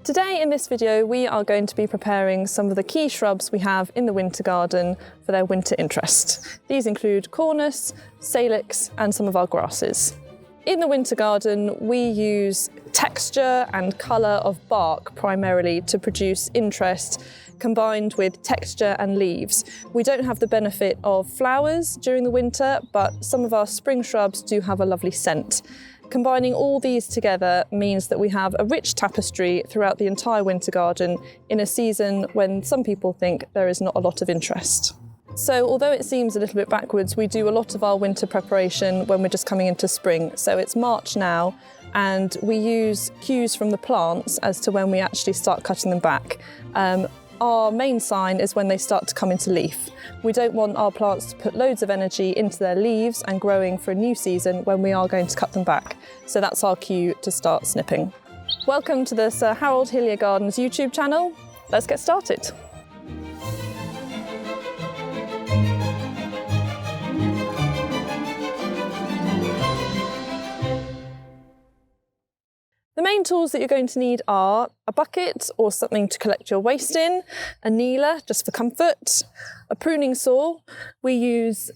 Today in this video we are going to be preparing some of the key shrubs we have in the winter garden for their winter interest. These include Cornus, Salix and some of our grasses. In the winter garden we use texture and colour of bark primarily to produce interest, combined with texture and leaves. We don't have the benefit of flowers during the winter, but some of our spring shrubs do have a lovely scent. Combining all these together means that we have a rich tapestry throughout the entire winter garden in a season when some people think there is not a lot of interest. So although it seems a little bit backwards, we do a lot of our winter preparation when we're just coming into spring. So it's March now, and we use cues from the plants as to when we actually start cutting them back. Our main sign is when they start to come into leaf. We don't want our plants to put loads of energy into their leaves and growing for a new season when we are going to cut them back. So that's our cue to start snipping. Welcome to the Sir Harold Hillier Gardens YouTube channel. Let's get started. The main tools that you're going to need are a bucket or something to collect your waste in, a kneeler just for comfort, a pruning saw. We use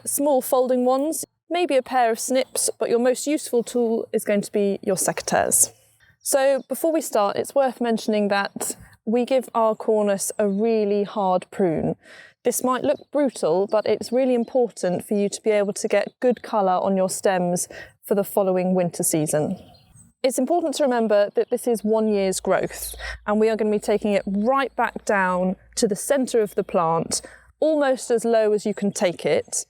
small folding ones, maybe a pair of snips, but your most useful tool is going to be your secateurs. So before we start, it's worth mentioning that we give our Cornus a really hard prune. This might look brutal, but it's really important for you to be able to get good colour on your stems for the following winter season. It's important to remember that this is 1 year's growth, and we are going to be taking it right back down to the centre of the plant, almost as low as you can take it.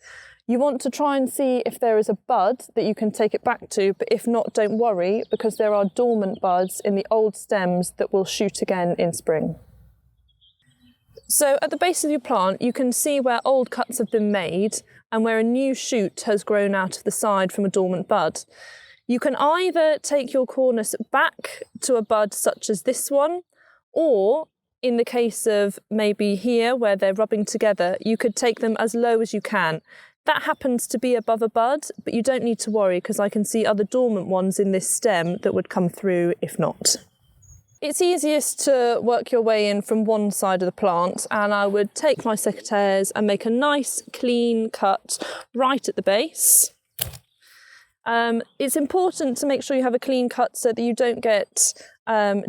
You want to try and see if there is a bud that you can take it back to, but if not, don't worry, because there are dormant buds in the old stems that will shoot again in spring. So at the base of your plant, you can see where old cuts have been made and where a new shoot has grown out of the side from a dormant bud. You can either take your Cornus back to a bud such as this one, or in the case of maybe here where they're rubbing together, you could take them as low as you can. That happens to be above a bud, but you don't need to worry because I can see other dormant ones in this stem that would come through if not. It's easiest to work your way in from one side of the plant, and I would take my secateurs and make a nice clean cut right at the base. It's important to make sure you have a clean cut so that you don't get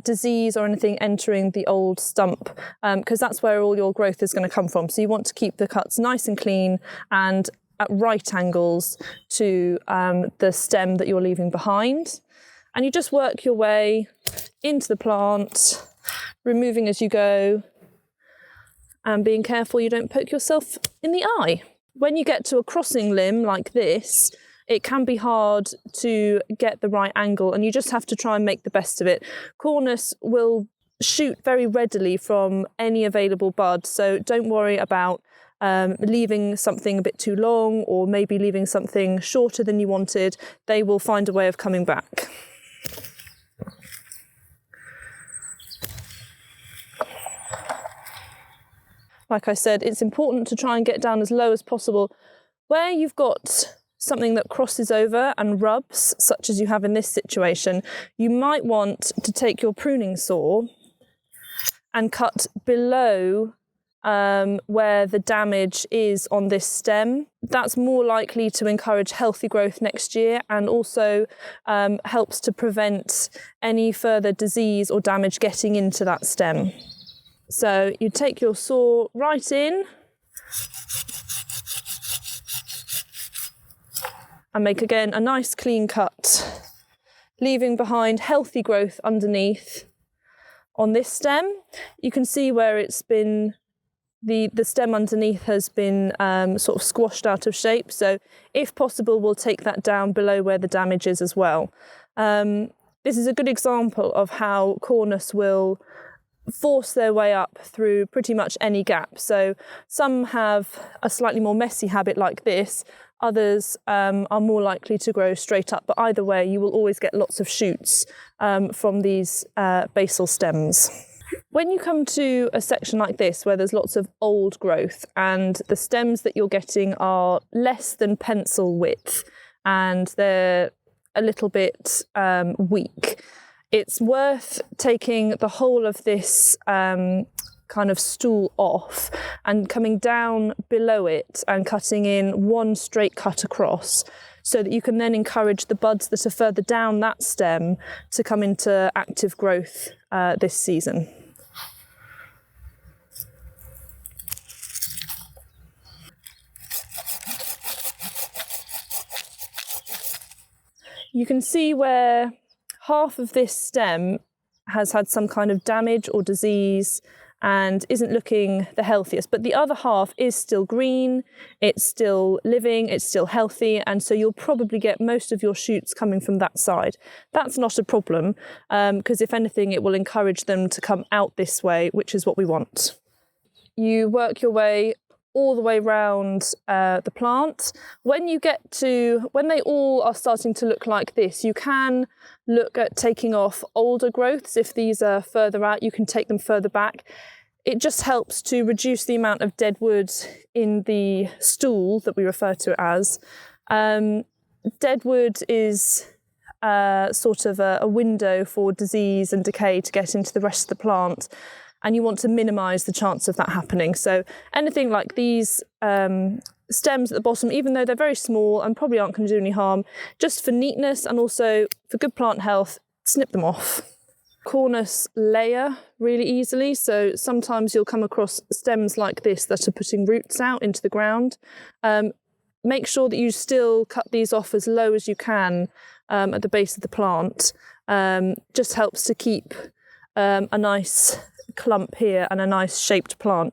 disease or anything entering the old stump, because that's where all your growth is going to come from. So you want to keep the cuts nice and clean and at right angles to the stem that you're leaving behind. And you just work your way into the plant, removing as you go and being careful you don't poke yourself in the eye. When you get to a crossing limb like this, it can be hard to get the right angle, and you just have to try and make the best of it. Cornus will shoot very readily from any available bud, so don't worry about leaving something a bit too long or maybe leaving something shorter than you wanted. They will find a way of coming back. Like I said, it's important to try and get down as low as possible. Where you've got something that crosses over and rubs, such as you have in this situation, you might want to take your pruning saw and cut below where the damage is on this stem. That's more likely to encourage healthy growth next year, and also helps to prevent any further disease or damage getting into that stem. So you take your saw right in and make again a nice clean cut, leaving behind healthy growth underneath. On this stem, you can see where it's been, the stem underneath has been sort of squashed out of shape. So if possible, we'll take that down below where the damage is as well. This is a good example of how Cornus will force their way up through pretty much any gap. So some have a slightly more messy habit like this. Others are more likely to grow straight up, but either way, you will always get lots of shoots from these basal stems. When you come to a section like this, where there's lots of old growth and the stems that you're getting are less than pencil width and they're a little bit weak, it's worth taking the whole of this kind of stool off and coming down below it and cutting in one straight cut across, so that you can then encourage the buds that are further down that stem to come into active growth this season. You can see where half of this stem has had some kind of damage or disease and isn't looking the healthiest, but the other half is still green, it's still living, it's still healthy, and so you'll probably get most of your shoots coming from that side. That's not a problem, because if anything, it will encourage them to come out this way, which is what we want. You work your way all the way round the plant. When they all are starting to look like this, you can look at taking off older growths. If these are further out, you can take them further back. It just helps to reduce the amount of dead wood in the stool that we refer to it as. Dead wood is sort of a window for disease and decay to get into the rest of the plant, and you want to minimise the chance of that happening. So anything like these stems at the bottom, even though they're very small and probably aren't going to do any harm, just for neatness and also for good plant health, snip them off. Cornus layer really easily, so sometimes you'll come across stems like this that are putting roots out into the ground. Make sure that you still cut these off as low as you can at the base of the plant. Just helps to keep a nice clump here and a nice shaped plant.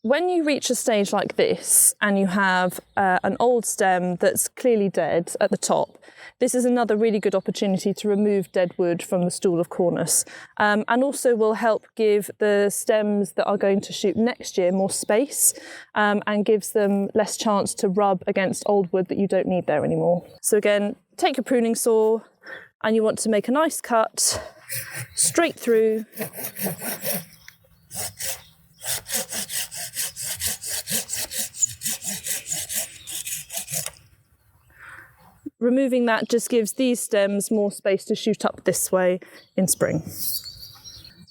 When you reach a stage like this and you have an old stem that's clearly dead at the top, this is another really good opportunity to remove dead wood from the stool of Cornus, and also will help give the stems that are going to shoot next year more space, and gives them less chance to rub against old wood that you don't need there anymore. So again, take your pruning saw and you want to make a nice cut straight through. Removing that just gives these stems more space to shoot up this way in spring.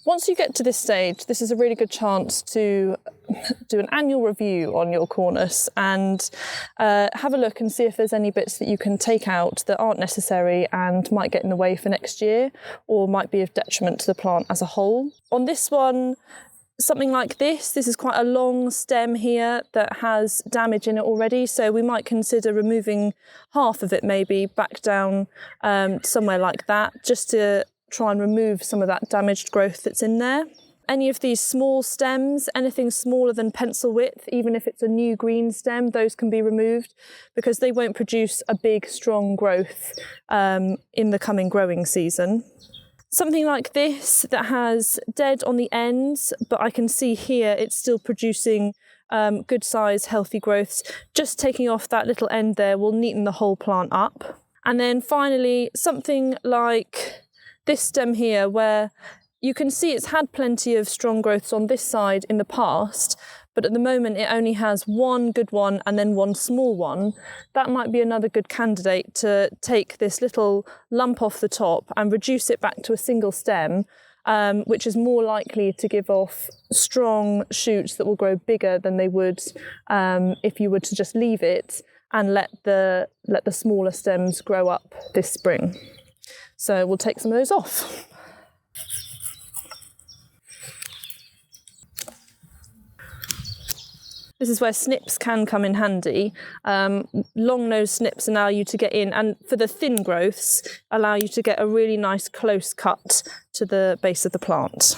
Once you get to this stage, this is a really good chance to do an annual review on your Cornus and have a look and see if there's any bits that you can take out that aren't necessary and might get in the way for next year, or might be of detriment to the plant as a whole. On this one, something like this is quite a long stem here that has damage in it already, so we might consider removing half of it maybe back down somewhere like that, just to try and remove some of that damaged growth that's in there. Any of these small stems, anything smaller than pencil width, even if it's a new green stem, those can be removed because they won't produce a big strong growth in the coming growing season. Something like this that has dead on the ends, but I can see here it's still producing good size, healthy growths. Just taking off that little end there will neaten the whole plant up. And then finally, something like this stem here, where you can see it's had plenty of strong growths on this side in the past, but at the moment it only has one good one and then one small one. That might be another good candidate to take this little lump off the top and reduce it back to a single stem, which is more likely to give off strong shoots that will grow bigger than they would if you were to just leave it and let the smaller stems grow up this spring. So we'll take some of those off. This is where snips can come in handy. Long nose snips allow you to get in, and for the thin growths, allow you to get a really nice close cut to the base of the plant.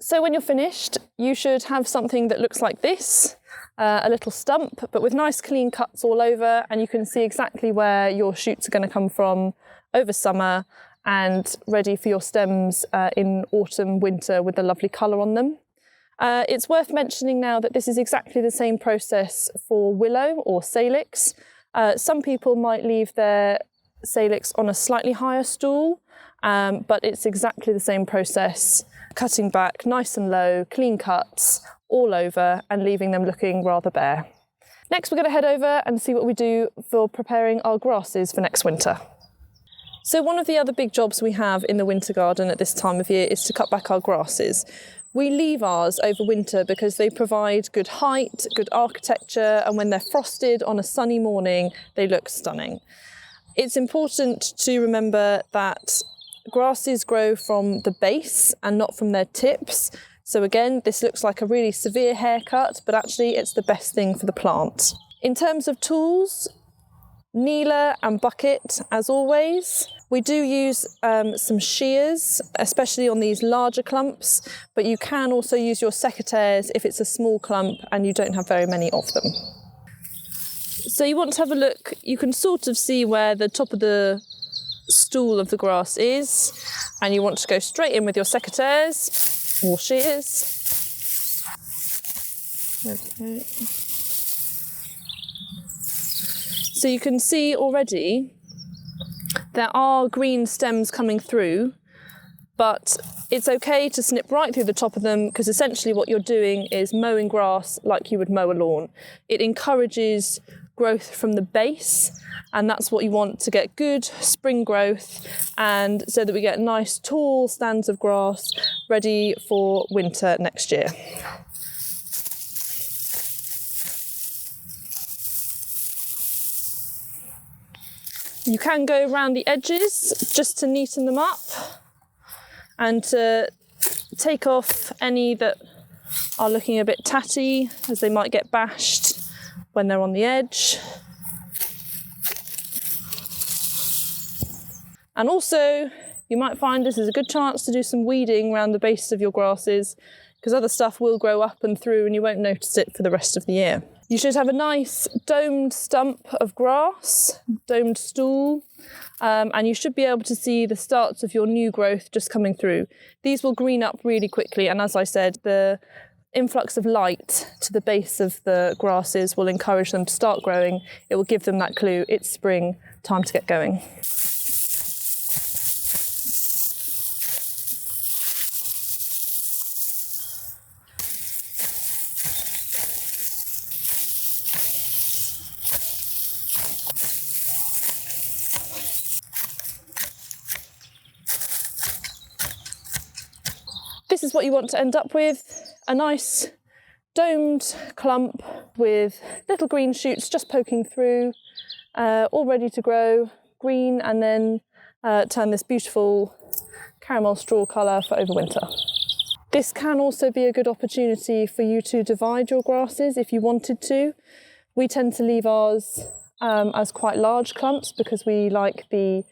So when you're finished, you should have something that looks like this, a little stump, but with nice clean cuts all over, and you can see exactly where your shoots are going to come from over summer and ready for your stems in autumn, winter with a lovely colour on them. It's worth mentioning now that this is exactly the same process for willow or salix. Some people might leave their salix on a slightly higher stool, but it's exactly the same process, cutting back nice and low, clean cuts all over and leaving them looking rather bare. Next, we're going to head over and see what we do for preparing our grasses for next winter. So one of the other big jobs we have in the winter garden at this time of year is to cut back our grasses. We leave ours over winter because they provide good height, good architecture, and when they're frosted on a sunny morning, they look stunning. It's important to remember that grasses grow from the base and not from their tips. So again, this looks like a really severe haircut, but actually it's the best thing for the plant. In terms of tools, kneeler and bucket, as always. We do use some shears, especially on these larger clumps, but you can also use your secateurs if it's a small clump and you don't have very many of them. So you want to have a look, you can sort of see where the top of the stool of the grass is, and you want to go straight in with your secateurs or shears. Okay. So you can see already there are green stems coming through, but it's okay to snip right through the top of them because essentially what you're doing is mowing grass like you would mow a lawn. It encourages growth from the base, and that's what you want to get good spring growth, and so that we get nice tall stands of grass ready for winter next year. You can go around the edges just to neaten them up and to take off any that are looking a bit tatty, as they might get bashed when they're on the edge. And also, you might find this is a good chance to do some weeding around the base of your grasses, because other stuff will grow up and through and you won't notice it for the rest of the year. You should have a nice domed stump of grass, domed stool, and you should be able to see the starts of your new growth just coming through. These will green up really quickly, and as I said, the influx of light to the base of the grasses will encourage them to start growing. It will give them that clue, it's spring, time to get going. This is what you want to end up with, a nice domed clump with little green shoots just poking through, all ready to grow, green, and then turn this beautiful caramel straw colour for overwinter. This can also be a good opportunity for you to divide your grasses if you wanted to. We tend to leave ours as quite large clumps because we like the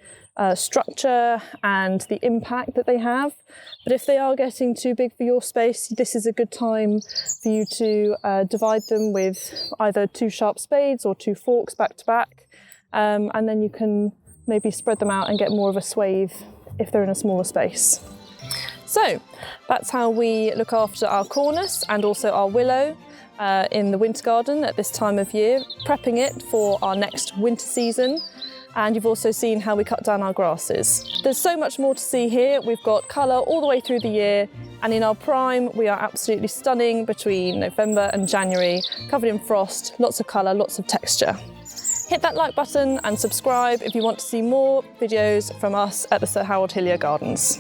structure and the impact that they have. But if they are getting too big for your space, this is a good time for you to divide them with either 2 sharp spades or 2 forks back to back, and then you can maybe spread them out and get more of a swathe if they're in a smaller space. So that's how we look after our Cornus and also our willow in the winter garden at this time of year, prepping it for our next winter season. And you've also seen how we cut down our grasses. There's so much more to see here. We've got colour all the way through the year, and in our prime we are absolutely stunning between November and January, covered in frost, lots of colour, lots of texture. Hit that like button and subscribe if you want to see more videos from us at the Sir Harold Hillier Gardens.